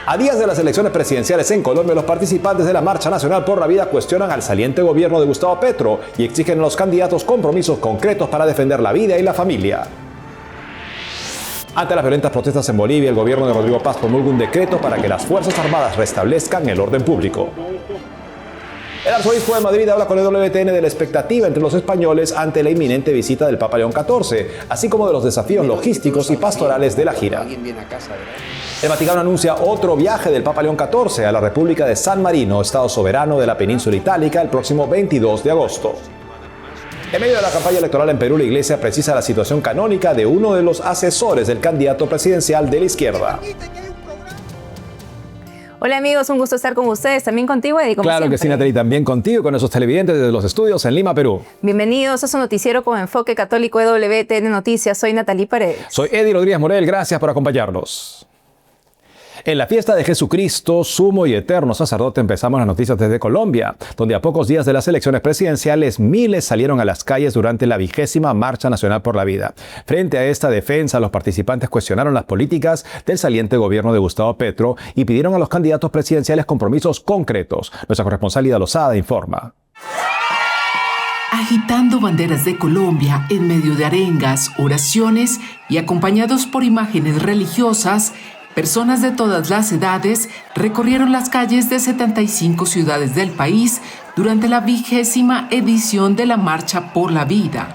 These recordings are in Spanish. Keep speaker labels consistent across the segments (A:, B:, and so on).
A: A días de las elecciones presidenciales en Colombia, los participantes de la Marcha Nacional por la Vida cuestionan al saliente gobierno de Gustavo Petro y exigen a los candidatos compromisos concretos para defender la vida y la familia. Ante las violentas protestas en Bolivia, el gobierno de Rodrigo Paz promulga un decreto para que las Fuerzas Armadas restablezcan el orden público. El arzobispo de Madrid habla con el WTN de la expectativa entre los españoles ante la inminente visita del Papa León XIV, así como de los desafíos logísticos y pastorales de la gira. El Vaticano anuncia otro viaje del Papa León XIV a la República de San Marino, estado soberano de la península itálica, el próximo 22 de agosto. En medio de la campaña electoral en Perú, la Iglesia precisa la situación canónica de uno de los asesores del candidato presidencial de la izquierda.
B: Hola amigos, un gusto estar con ustedes, también contigo, Eddie, como
A: claro
B: siempre.
A: Que sí, Natalie, también contigo, con esos televidentes desde los estudios en Lima, Perú.
B: Bienvenidos a su noticiero con enfoque católico de WTN Noticias. Soy Natalie Paredes.
A: Soy Eddie Rodríguez Morel, gracias por acompañarnos. En la fiesta de Jesucristo, sumo y eterno sacerdote, empezamos las noticias desde Colombia, donde a pocos días de las elecciones presidenciales, miles salieron a las calles durante la 20ª Marcha Nacional por la Vida. Frente a esta defensa, los participantes cuestionaron las políticas del saliente gobierno de Gustavo Petro y pidieron a los candidatos presidenciales compromisos concretos. Nuestra corresponsal Ida Lozada informa.
C: Agitando banderas de Colombia en medio de arengas, oraciones y acompañados por imágenes religiosas, personas de todas las edades recorrieron las calles de 75 ciudades del país durante la 20ª edición de la Marcha por la Vida.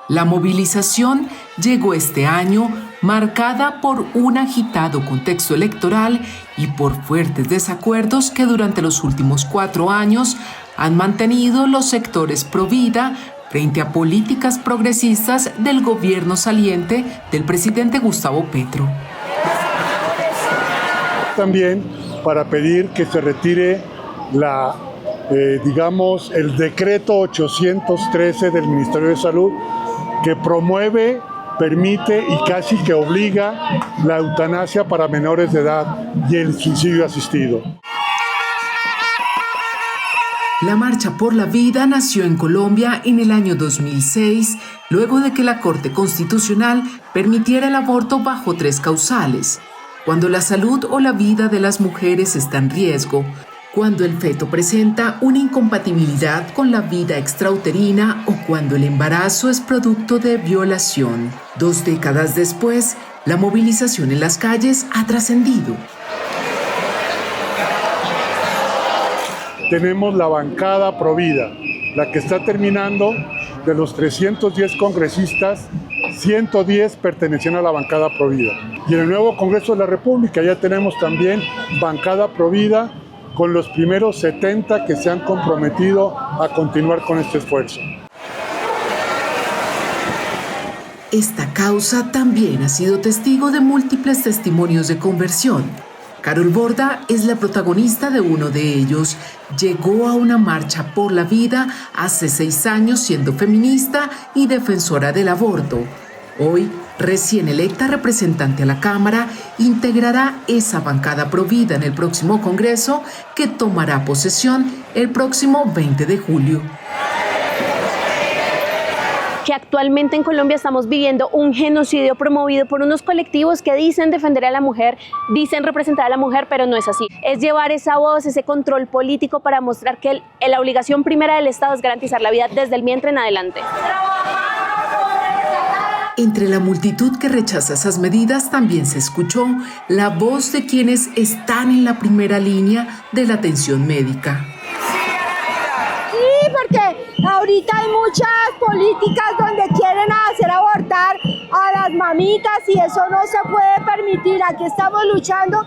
C: La movilización llegó este año marcada por un agitado contexto electoral y por fuertes desacuerdos que durante los últimos 4 años han mantenido los sectores pro vida frente a políticas progresistas del gobierno saliente del presidente Gustavo Petro.
D: También para pedir que se retire el decreto 813 del Ministerio de Salud que promueve, permite y casi que obliga la eutanasia para menores de edad y el suicidio asistido.
C: La Marcha por la Vida nació en Colombia en el año 2006, luego de que la Corte Constitucional permitiera el aborto bajo 3 causales. Cuando la salud o la vida de las mujeres está en riesgo, cuando el feto presenta una incompatibilidad con la vida extrauterina o cuando el embarazo es producto de violación. 2 décadas después, la movilización en las calles ha trascendido.
D: Tenemos la bancada Provida, la que está terminando. De los 310 congresistas, 110 pertenecían a la bancada Provida. Y en el nuevo Congreso de la República ya tenemos también bancada Provida con los primeros 70 que se han comprometido a continuar con este esfuerzo.
C: Esta causa también ha sido testigo de múltiples testimonios de conversión. Carol Borda es la protagonista de uno de ellos. Llegó a una marcha por la vida hace 6 años siendo feminista y defensora del aborto. Hoy, recién electa representante a la Cámara, integrará esa bancada provida en el próximo Congreso que tomará posesión el próximo 20 de julio.
E: Que actualmente en Colombia estamos viviendo un genocidio promovido por unos colectivos que dicen defender a la mujer, dicen representar a la mujer, pero no es así. Es llevar esa voz, ese control político para mostrar que la obligación primera del Estado es garantizar la vida desde el vientre en adelante.
C: Entre la multitud que rechaza esas medidas también se escuchó la voz de quienes están en la primera línea de la atención médica.
F: Sí, porque ahorita hay muchas políticas donde quieren hacer abortar a las mamitas y eso no se puede permitir. Aquí estamos luchando.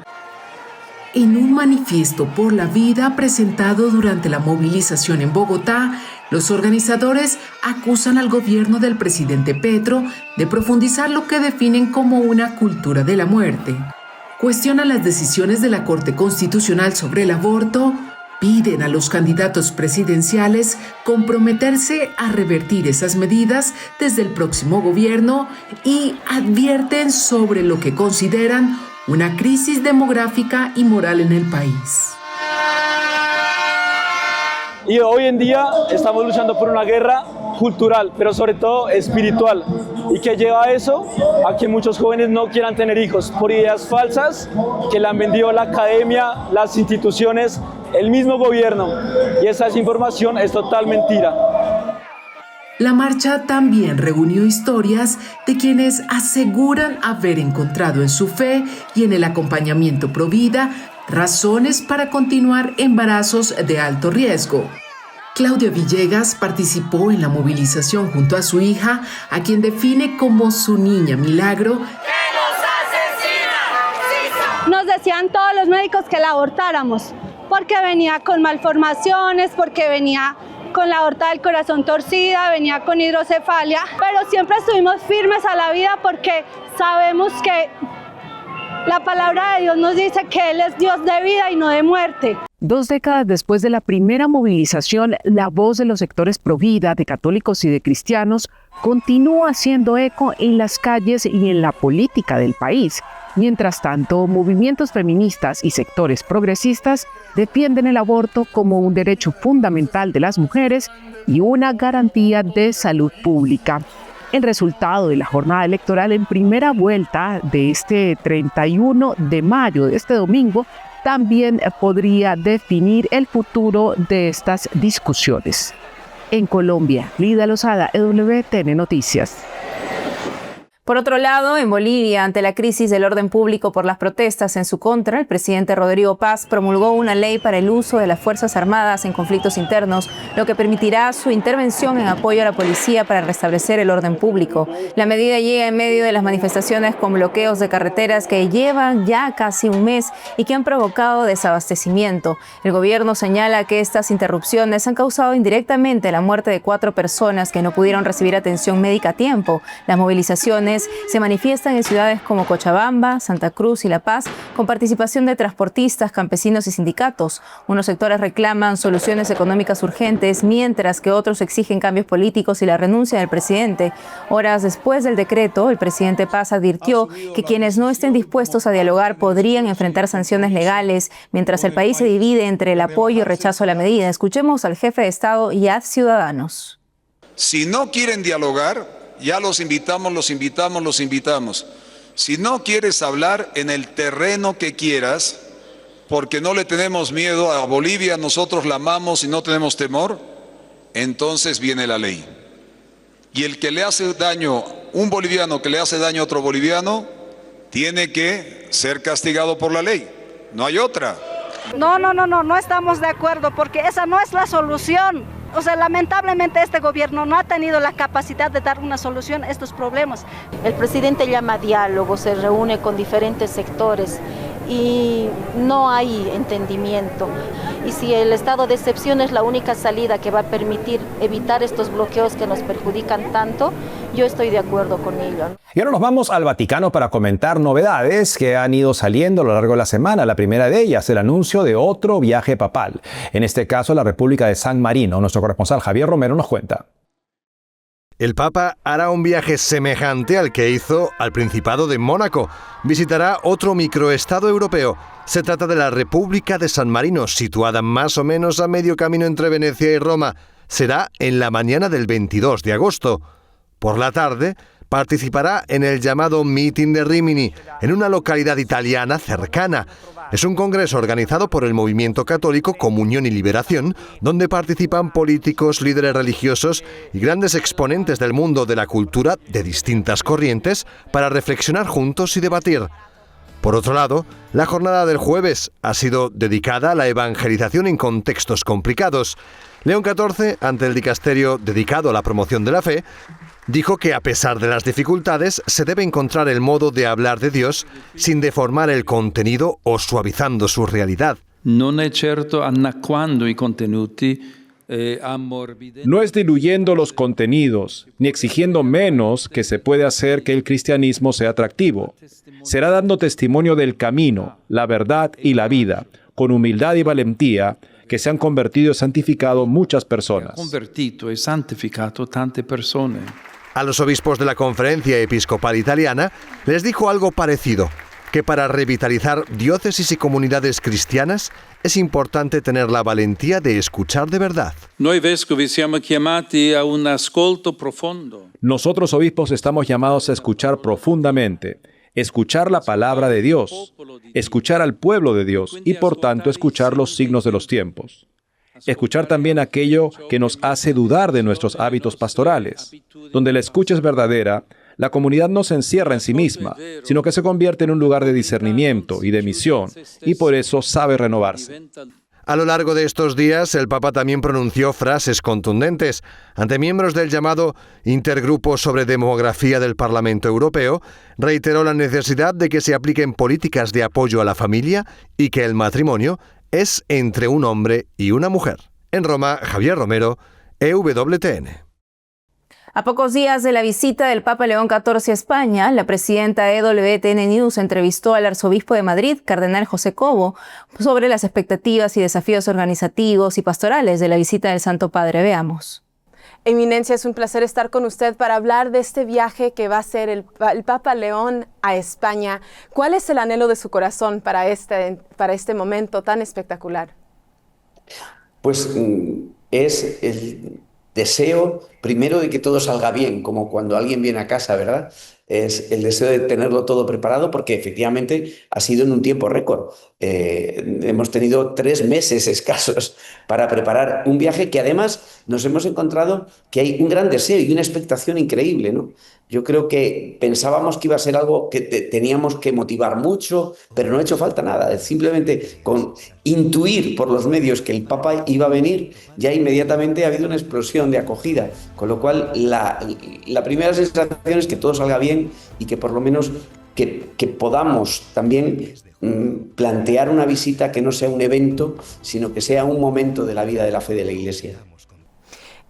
C: En un manifiesto por la vida presentado durante la movilización en Bogotá, los organizadores acusan al gobierno del presidente Petro de profundizar lo que definen como una cultura de la muerte. Cuestionan las decisiones de la Corte Constitucional sobre el aborto, piden a los candidatos presidenciales comprometerse a revertir esas medidas desde el próximo gobierno y advierten sobre lo que consideran una crisis demográfica y moral en el país.
G: Y hoy en día estamos luchando por una guerra cultural, pero sobre todo espiritual. ¿Y que lleva a eso? A que muchos jóvenes no quieran tener hijos por ideas falsas que le han vendido la academia, las instituciones, el mismo gobierno. Y esa desinformación es total mentira.
C: La marcha también reunió historias de quienes aseguran haber encontrado en su fe y en el acompañamiento provida razones para continuar embarazos de alto riesgo. Claudia Villegas participó en la movilización junto a su hija, a quien define como su niña milagro.
F: Nos decían todos los médicos que la abortáramos, porque venía con malformaciones, porque venía con la aorta del corazón torcida, venía con hidrocefalia, pero siempre estuvimos firmes a la vida porque sabemos que la palabra de Dios nos dice que Él es Dios de vida y no de muerte.
H: 2 décadas después de la primera movilización, la voz de los sectores provida, de católicos y de cristianos, continúa haciendo eco en las calles y en la política del país. Mientras tanto, movimientos feministas y sectores progresistas defienden el aborto como un derecho fundamental de las mujeres y una garantía de salud pública. El resultado de la jornada electoral en primera vuelta de este 31 de mayo, de este domingo, también podría definir el futuro de estas discusiones. En Colombia, Lida Lozada, EWTN Noticias.
B: Por otro lado, en Bolivia, ante la crisis del orden público por las protestas en su contra, el presidente Rodrigo Paz promulgó una ley para el uso de las Fuerzas Armadas en conflictos internos, lo que permitirá su intervención en apoyo a la policía para restablecer el orden público. La medida llega en medio de las manifestaciones con bloqueos de carreteras que llevan ya casi un mes y que han provocado desabastecimiento. El gobierno señala que estas interrupciones han causado indirectamente la muerte de 4 personas que no pudieron recibir atención médica a tiempo. Las movilizaciones se manifiestan en ciudades como Cochabamba, Santa Cruz y La Paz, con participación de transportistas, campesinos y sindicatos. Unos sectores reclaman soluciones económicas urgentes, mientras que otros exigen cambios políticos y la renuncia del presidente. Horas después del decreto, el presidente Paz advirtió que quienes no estén dispuestos a dialogar podrían enfrentar sanciones legales, mientras el país se divide entre el apoyo y rechazo a la medida. Escuchemos al jefe de Estado y a ciudadanos.
I: Si no quieren dialogar, ya los invitamos. Si no quieres hablar en el terreno que quieras, porque no le tenemos miedo a Bolivia, nosotros la amamos y no tenemos temor, entonces viene la ley. Y el que le hace daño, un boliviano que le hace daño a otro boliviano, tiene que ser castigado por la ley. No hay otra.
J: No estamos de acuerdo, porque esa no es la solución. O sea, lamentablemente este gobierno no ha tenido la capacidad de dar una solución a estos problemas.
K: El presidente llama a diálogo, se reúne con diferentes sectores y no hay entendimiento. Y si el estado de excepción es la única salida que va a permitir evitar estos bloqueos que nos perjudican tanto, yo estoy de acuerdo con ello.
A: Y ahora nos vamos al Vaticano para comentar novedades que han ido saliendo a lo largo de la semana. La primera de ellas, el anuncio de otro viaje papal. En este caso, la República de San Marino. Nuestro corresponsal Javier Romero nos cuenta.
L: El Papa hará un viaje semejante al que hizo al Principado de Mónaco. Visitará otro microestado europeo. Se trata de la República de San Marino, situada más o menos a medio camino entre Venecia y Roma. Será en la mañana del 22 de agosto. Por la tarde, participará en el llamado Meeting de Rimini, en una localidad italiana cercana. Es un congreso organizado por el movimiento católico Comunión y Liberación, donde participan políticos, líderes religiosos y grandes exponentes del mundo de la cultura de distintas corrientes para reflexionar juntos y debatir. Por otro lado, la jornada del jueves ha sido dedicada a la evangelización en contextos complicados. León XIV, ante el dicasterio dedicado a la promoción de la fe, dijo que a pesar de las dificultades se debe encontrar el modo de hablar de Dios sin deformar el contenido o suavizando su realidad.
M: No es diluyendo los contenidos, ni exigiendo menos que se puede hacer que el cristianismo sea atractivo. Será dando testimonio del camino, la verdad y la vida, con humildad y valentía, que se han convertido y santificado muchas personas.
L: A los obispos de la Conferencia Episcopal Italiana les dijo algo parecido. que para revitalizar diócesis y comunidades cristianas es importante tener la valentía de escuchar de verdad.
M: Nosotros obispos estamos llamados a escuchar profundamente, escuchar la palabra de Dios, escuchar al pueblo de Dios y por tanto escuchar los signos de los tiempos. Escuchar también aquello que nos hace dudar de nuestros hábitos pastorales. Donde la escucha es verdadera, la comunidad no se encierra en sí misma, sino que se convierte en un lugar de discernimiento y de misión, y por eso sabe renovarse.
L: A lo largo de estos días, el Papa también pronunció frases contundentes ante miembros del llamado Intergrupo sobre Demografía del Parlamento Europeo, reiteró la necesidad de que se apliquen políticas de apoyo a la familia y que el matrimonio es entre un hombre y una mujer. En Roma, Javier Romero, EWTN.
B: A pocos días de la visita del Papa León XIV a España, la presidenta de EWTN News entrevistó al arzobispo de Madrid, cardenal José Cobo, sobre las expectativas y desafíos organizativos y pastorales de la visita del Santo Padre. Veamos.
N: Eminencia, es un placer estar con usted para hablar de este viaje que va a hacer el Papa León a España. ¿Cuál es el anhelo de su corazón para este momento tan espectacular?
O: Pues es el deseo, primero, de que todo salga bien, como cuando alguien viene a casa, ¿verdad? Es el deseo de tenerlo todo preparado porque efectivamente ha sido en un tiempo récord. Hemos tenido 3 meses escasos para preparar un viaje que además nos hemos encontrado que hay un gran deseo y una expectación increíble, ¿no? Yo creo que pensábamos que iba a ser algo que teníamos que motivar mucho, pero no ha hecho falta nada. Simplemente con intuir por los medios que el Papa iba a venir, ya inmediatamente ha habido una explosión de acogida. Con lo cual, la primera sensación es que todo salga bien y que por lo menos que podamos también plantear una visita que no sea un evento, sino que sea un momento de la vida de la fe de la Iglesia.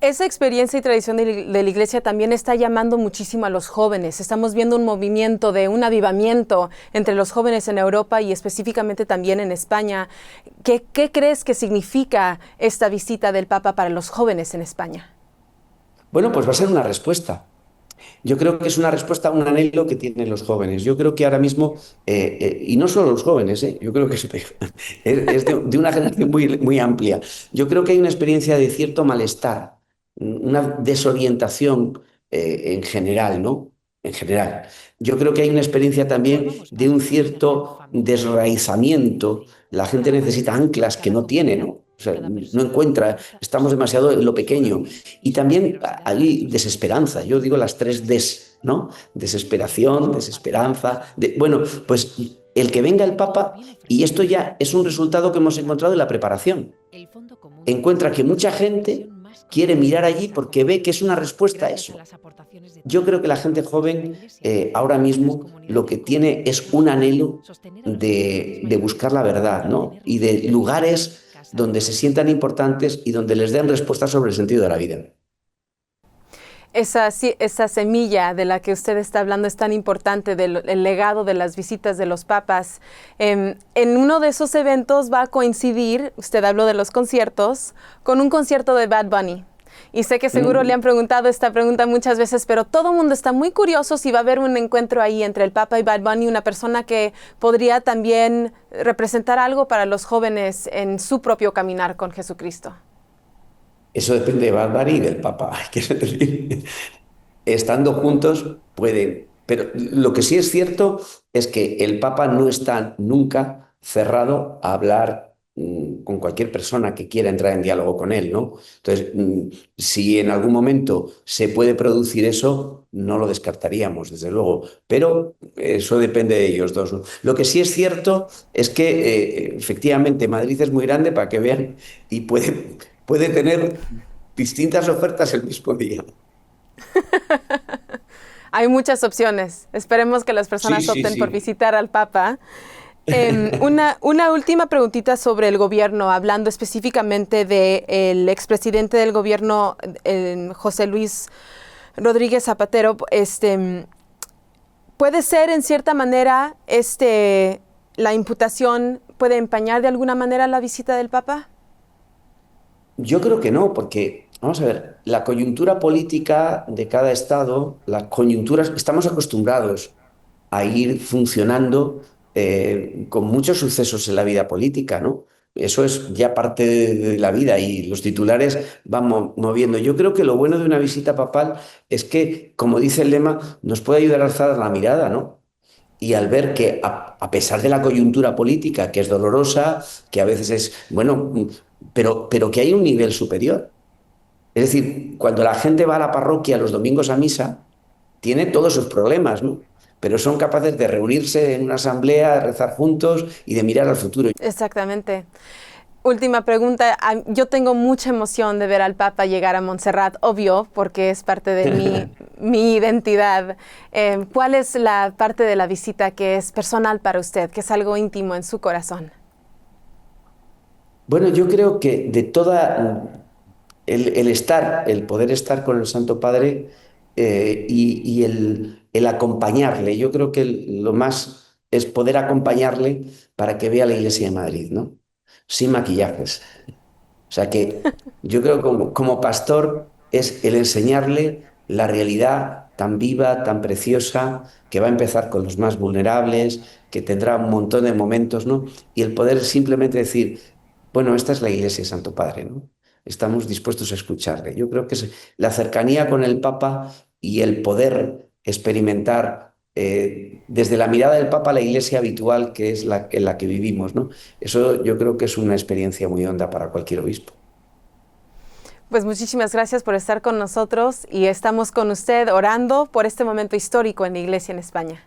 N: Esa experiencia y tradición de la Iglesia también está llamando muchísimo a los jóvenes. Estamos viendo un movimiento de un avivamiento entre los jóvenes en Europa y específicamente también en España. ¿Qué crees que significa esta visita del Papa para los jóvenes en España?
O: Bueno, pues va a ser una respuesta. Yo creo que es una respuesta a un anhelo que tienen los jóvenes. Yo creo que ahora mismo, y no solo los jóvenes, yo creo que es de una generación muy amplia. Yo creo que hay una experiencia de cierto malestar, una desorientación en general, ¿no? En general. Yo creo que hay una experiencia también de un cierto desraizamiento. La gente necesita anclas que no tiene, ¿no? O sea, no encuentra, estamos demasiado en lo pequeño. Y también hay desesperanza, yo digo las 3 Ds, ¿no? Desesperación, desesperanza. Bueno, pues el que venga el Papa, y esto ya es un resultado que hemos encontrado en la preparación. Encuentra que mucha gente quiere mirar allí porque ve que es una respuesta a eso. Yo creo que la gente joven ahora mismo lo que tiene es un anhelo de buscar la verdad, ¿no? Y de lugares donde se sientan importantes y donde les den respuestas sobre el sentido de la vida.
N: Esa semilla de la que usted está hablando es tan importante, el legado de las visitas de los papas. En uno de esos eventos va a coincidir, usted habló de los conciertos, con un concierto de Bad Bunny. Y sé que seguro le han preguntado esta pregunta muchas veces, pero todo el mundo está muy curioso si va a haber un encuentro ahí entre el Papa y Bad Bunny, una persona que podría también representar algo para los jóvenes en su propio caminar con Jesucristo.
O: Eso depende de Bad Bunny y del Papa. Quiero decir, estando juntos pueden. Pero lo que sí es cierto es que el Papa no está nunca cerrado a hablar con cualquier persona que quiera entrar en diálogo con él, ¿no? Entonces, si en algún momento se puede producir eso, no lo descartaríamos, desde luego. Pero eso depende de ellos dos, ¿no? Lo que sí es cierto es que, efectivamente, Madrid es muy grande para que vean y puede tener distintas ofertas el mismo día.
N: Hay muchas opciones. Esperemos que las personas opten por visitar al Papa. Una última preguntita sobre el gobierno, hablando específicamente del expresidente del gobierno, José Luis Rodríguez Zapatero. ¿Puede ser, en cierta manera, la imputación puede empañar de alguna manera la visita del Papa?
O: Yo creo que no, porque, vamos a ver, la coyuntura política de cada estado, estamos acostumbrados a ir funcionando con muchos sucesos en la vida política, ¿no? Eso es ya parte de la vida y los titulares van moviendo. Yo creo que lo bueno de una visita papal es que, como dice el lema, nos puede ayudar a alzar la mirada, ¿no? Y al ver que, a pesar de la coyuntura política, que es dolorosa, que a veces es, bueno, pero que hay un nivel superior. Es decir, cuando la gente va a la parroquia los domingos a misa, tiene todos sus problemas, ¿no? Pero son capaces de reunirse en una asamblea, de rezar juntos y de mirar al futuro.
N: Exactamente. Última pregunta. Yo tengo mucha emoción de ver al Papa llegar a Montserrat, obvio, porque es parte de mi identidad. ¿Cuál es la parte de la visita que es personal para usted, que es algo íntimo en su corazón?
O: Bueno, yo creo que de toda el poder estar con el Santo Padre y el acompañarle, yo creo que lo más es poder acompañarle para que vea la Iglesia de Madrid, ¿no? Sin maquillajes. O sea que yo creo que como pastor es el enseñarle la realidad tan viva, tan preciosa, que va a empezar con los más vulnerables, que tendrá un montón de momentos, ¿no? Y el poder simplemente decir, bueno, esta es la Iglesia de Santo Padre, ¿no? Estamos dispuestos a escucharle. Yo creo que es la cercanía con el Papa y el poder experimentar desde la mirada del Papa la Iglesia habitual, que es en la que vivimos, ¿no? Eso yo creo que es una experiencia muy honda para cualquier obispo.
N: Pues muchísimas gracias por estar con nosotros y estamos con usted orando por este momento histórico en la Iglesia en España.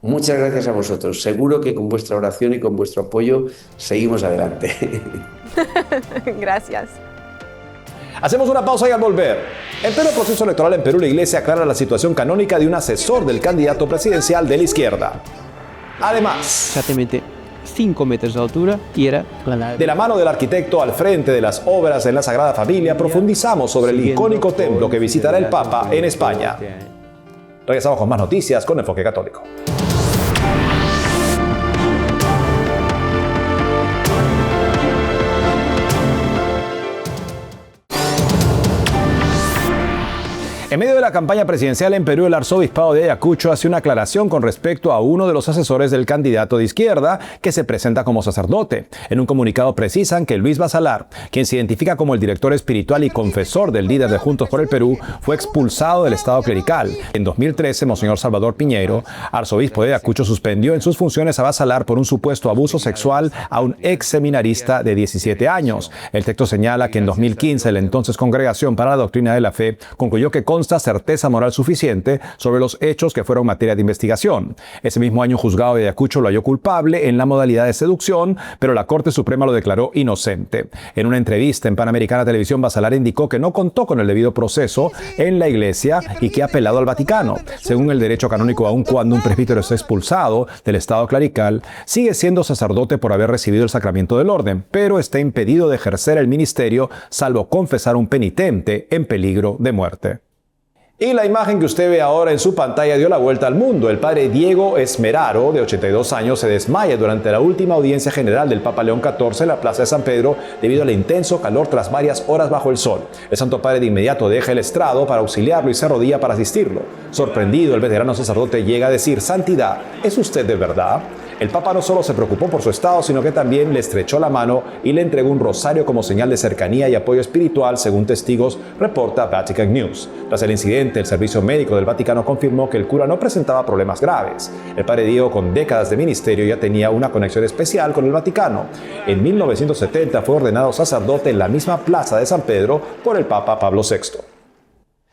O: Muchas gracias a vosotros. Seguro que con vuestra oración y con vuestro apoyo seguimos adelante.
N: Gracias.
A: Hacemos una pausa y al volver. En pleno proceso electoral en Perú, la Iglesia aclara la situación canónica de un asesor del candidato presidencial de la izquierda. Además,
P: exactamente 5 metros de altura y era
A: de la mano del arquitecto al frente de las obras en la Sagrada Familia, profundizamos sobre el icónico templo que visitará el Papa en España. Regresamos con más noticias con Enfoque Católico. En medio de la campaña presidencial en Perú, el arzobispado de Ayacucho hace una aclaración con respecto a uno de los asesores del candidato de izquierda que se presenta como sacerdote. En un comunicado precisan que Luis Basalar, quien se identifica como el director espiritual y confesor del líder de Juntos por el Perú, fue expulsado del estado clerical. En 2013, Monseñor Salvador Piñeiro, arzobispo de Ayacucho, suspendió en sus funciones a Basalar por un supuesto abuso sexual a un ex seminarista de 17 años. El texto señala que en 2015 la entonces Congregación para la Doctrina de la Fe concluyó que consta certeza moral suficiente sobre los hechos que fueron materia de investigación. Ese mismo año, un juzgado de Ayacucho lo halló culpable en la modalidad de seducción, pero la Corte Suprema lo declaró inocente. En una entrevista en Panamericana Televisión, Basalar indicó que no contó con el debido proceso en la Iglesia y que ha apelado al Vaticano. Según el derecho canónico, aun cuando un presbítero es expulsado del estado clerical, sigue siendo sacerdote por haber recibido el sacramento del orden, pero está impedido de ejercer el ministerio salvo confesar a un penitente en peligro de muerte. Y la imagen que usted ve ahora en su pantalla dio la vuelta al mundo. El padre Diego Esmeraro, de 82 años, se desmaya durante la última audiencia general del Papa León XIV en la Plaza de San Pedro debido al intenso calor tras varias horas bajo el sol. El Santo Padre de inmediato deja el estrado para auxiliarlo y se arrodilla para asistirlo. Sorprendido, el veterano sacerdote llega a decir: «Santidad, ¿es usted de verdad?». El Papa no solo se preocupó por su estado, sino que también le estrechó la mano y le entregó un rosario como señal de cercanía y apoyo espiritual, según testigos, reporta Vatican News. Tras el incidente, el Servicio Médico del Vaticano confirmó que el cura no presentaba problemas graves. El padre Diego, con décadas de ministerio, ya tenía una conexión especial con el Vaticano. En 1970 fue ordenado sacerdote en la misma Plaza de San Pedro por el Papa Pablo VI.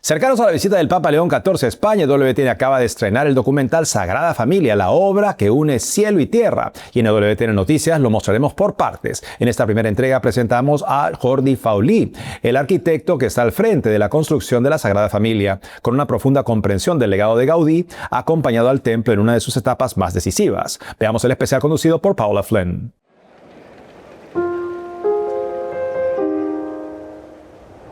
A: Cercanos a la visita del Papa León XIV a España, WTN acaba de estrenar el documental Sagrada Familia, la obra que une cielo y tierra. Y en WTN Noticias lo mostraremos por partes. En esta primera entrega presentamos a Jordi Faulí, el arquitecto que está al frente de la construcción de la Sagrada Familia, con una profunda comprensión del legado de Gaudí, ha acompañado al templo en una de sus etapas más decisivas. Veamos el especial conducido por Paula Flynn.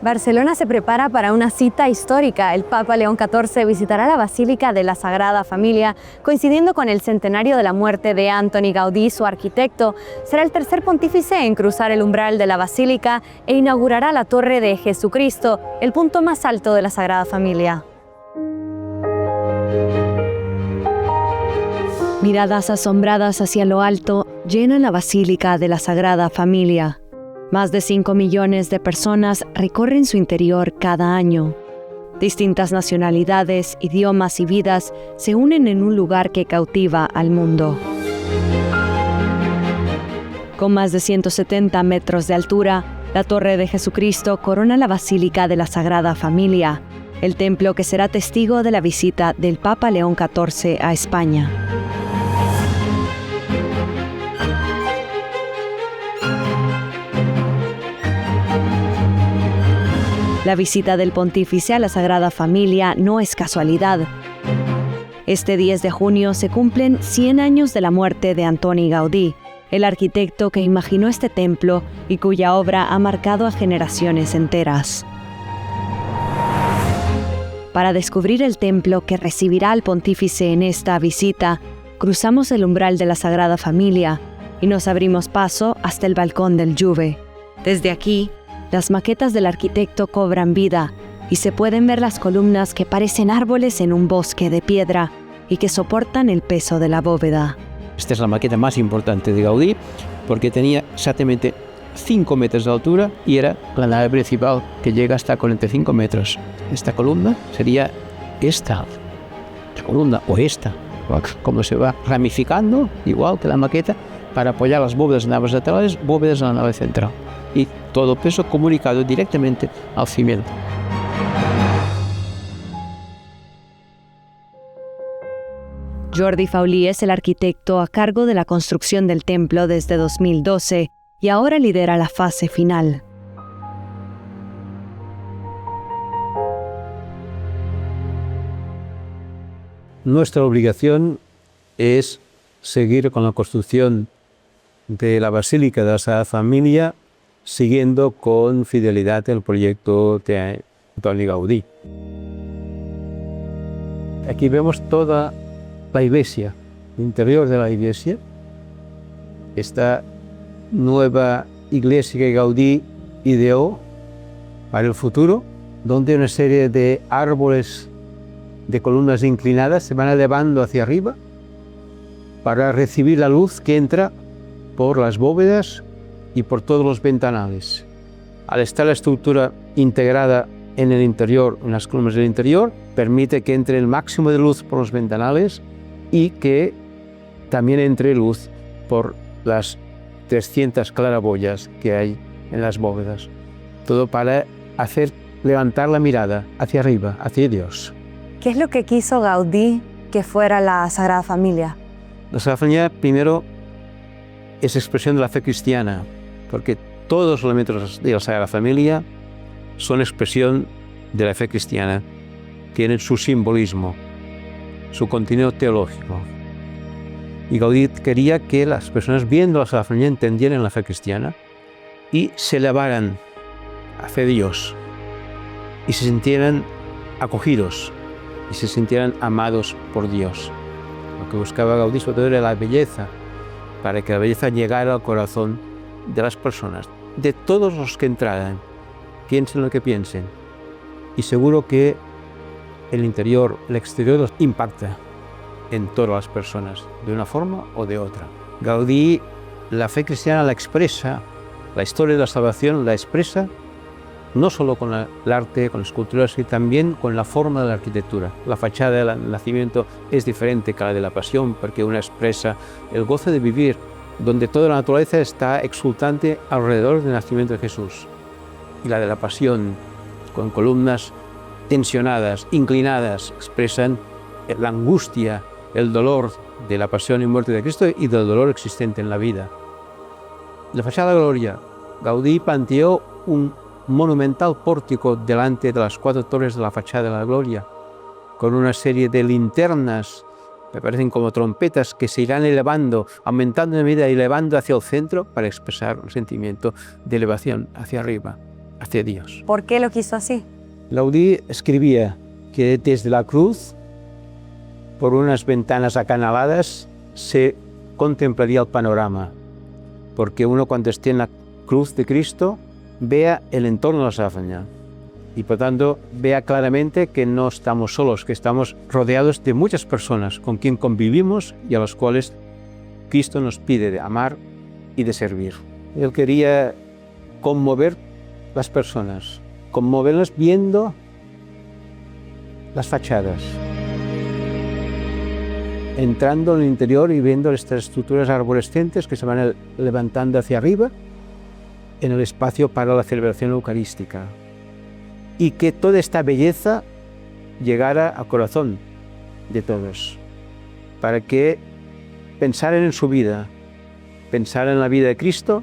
Q: Barcelona se prepara para una cita histórica. El Papa León XIV visitará la Basílica de la Sagrada Familia, coincidiendo con el centenario de la muerte de Antoni Gaudí, su arquitecto. Será el tercer pontífice en cruzar el umbral de la Basílica e inaugurará la Torre de Jesucristo, el punto más alto de la Sagrada Familia. Miradas asombradas hacia lo alto llenan la Basílica de la Sagrada Familia. Más de 5 millones de personas recorren su interior cada año. Distintas nacionalidades, idiomas y vidas se unen en un lugar que cautiva al mundo. Con más de 170 metros de altura, la Torre de Jesucristo corona la Basílica de la Sagrada Familia, el templo que será testigo de la visita del Papa León XIV a España. La visita del pontífice a la Sagrada Familia no es casualidad. Este 10 de junio se cumplen 100 años de la muerte de Antoni Gaudí, el arquitecto que imaginó este templo y cuya obra ha marcado a generaciones enteras. Para descubrir el templo que recibirá al pontífice en esta visita, cruzamos el umbral de la Sagrada Familia y nos abrimos paso hasta el balcón del Juve. Desde aquí, las maquetas del arquitecto cobran vida y se pueden ver las columnas que parecen árboles en un bosque de piedra y que soportan el peso de la bóveda.
P: Esta es la maqueta más importante de Gaudí porque tenía exactamente 5 metros de altura y era la nave principal que llega hasta 45 metros. Esta columna sería esta columna o esta, como se va ramificando, igual que la maqueta, para apoyar las bóvedas de naves laterales, bóvedas en la nave central. Y todo peso comunicado directamente al cimiento.
Q: Jordi Faulí es el arquitecto a cargo de la construcción del templo desde 2012 y ahora lidera la fase final.
P: Nuestra obligación es seguir con la construcción de la Basílica de la Sagrada Familia, siguiendo con fidelidad el proyecto de Antoni Gaudí. Aquí vemos toda la iglesia, el interior de la iglesia, esta nueva iglesia que Gaudí ideó para el futuro, donde una serie de árboles de columnas inclinadas se van elevando hacia arriba para recibir la luz que entra por las bóvedas y por todos los ventanales. Al estar la estructura integrada en el interior, en las columnas del interior, permite que entre el máximo de luz por los ventanales y que también entre luz por las 300 claraboyas que hay en las bóvedas. Todo para hacer levantar la mirada hacia arriba, hacia Dios.
Q: ¿Qué es lo que quiso Gaudí que fuera la Sagrada Familia?
P: La Sagrada Familia, primero, es expresión de la fe cristiana, porque todos los elementos de la Sagrada Familia son expresión de la fe cristiana, tienen su simbolismo, su contenido teológico. Y Gaudí quería que las personas viendo la Sagrada Familia entendieran la fe cristiana y se elevaran hacia Dios y se sintieran acogidos y se sintieran amados por Dios. Lo que buscaba Gaudí sobre todo era la belleza, para que la belleza llegara al corazón de las personas, de todos los que entraran, piensen lo que piensen. Y seguro que el interior, el exterior los impacta en todas las personas, de una forma o de otra. Gaudí, la fe cristiana la expresa, la historia de la salvación la expresa, no solo con el arte, con la escultura, sino también con la forma de la arquitectura. La fachada del nacimiento es diferente que la de la pasión, porque una expresa el gozo de vivir, donde toda la naturaleza está exultante alrededor del nacimiento de Jesús. Y la de la pasión, con columnas tensionadas, inclinadas, expresan la angustia, el dolor de la pasión y muerte de Cristo y del dolor existente en la vida. La fachada de la gloria, Gaudí planteó un monumental pórtico delante de las 4 torres de la fachada de la gloria, con una serie de linternas que parecen como trompetas que se irán elevando, aumentando en medida y elevando hacia el centro para expresar un sentimiento de elevación hacia arriba, hacia Dios.
Q: ¿Por qué lo quiso así?
P: Gaudí escribía que desde la cruz, por unas ventanas acanaladas, se contemplaría el panorama, porque uno cuando esté en la cruz de Cristo vea el entorno de la Sagrada Familia. y por tanto vea claramente que no estamos solos, que estamos rodeados de muchas personas con quien convivimos y a las cuales Cristo nos pide de amar y de servir. Él quería conmover las personas, conmoverlas viendo las fachadas, entrando en el interior y viendo estas estructuras arborescentes que se van levantando hacia arriba en el espacio para la celebración eucarística, y que toda esta belleza llegara al corazón de todos, para que pensaran en su vida, pensaran en la vida de Cristo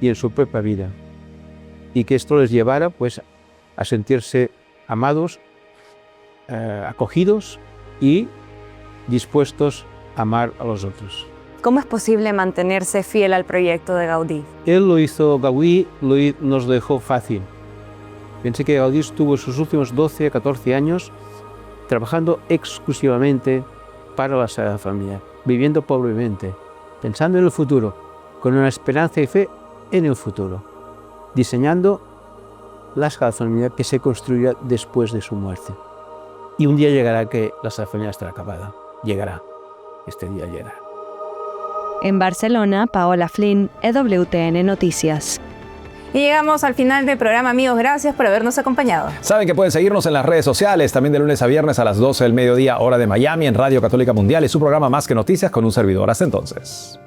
P: y en su propia vida, y que esto les llevara pues a sentirse amados, acogidos y dispuestos a amar a los otros.
Q: ¿Cómo es posible mantenerse fiel al proyecto de Gaudí?
P: Él lo hizo, Gaudí nos lo dejó fácil. Pensé que Gaudí estuvo sus últimos 12 a 14 años trabajando exclusivamente para la Sagrada Familia, viviendo pobremente, pensando en el futuro, con una esperanza y fe en el futuro, diseñando la Sagrada Familia que se construirá después de su muerte. Y un día llegará que la Sagrada Familia estará acabada. Llegará. Este día llegará.
Q: En Barcelona, Paola Flynn, EWTN Noticias.
B: Y llegamos al final del programa, amigos. Gracias por habernos acompañado.
A: Saben que pueden seguirnos en las redes sociales, también de lunes a viernes a las 12 del mediodía, hora de Miami, en Radio Católica Mundial y su programa Más que Noticias con un servidor. Hasta entonces.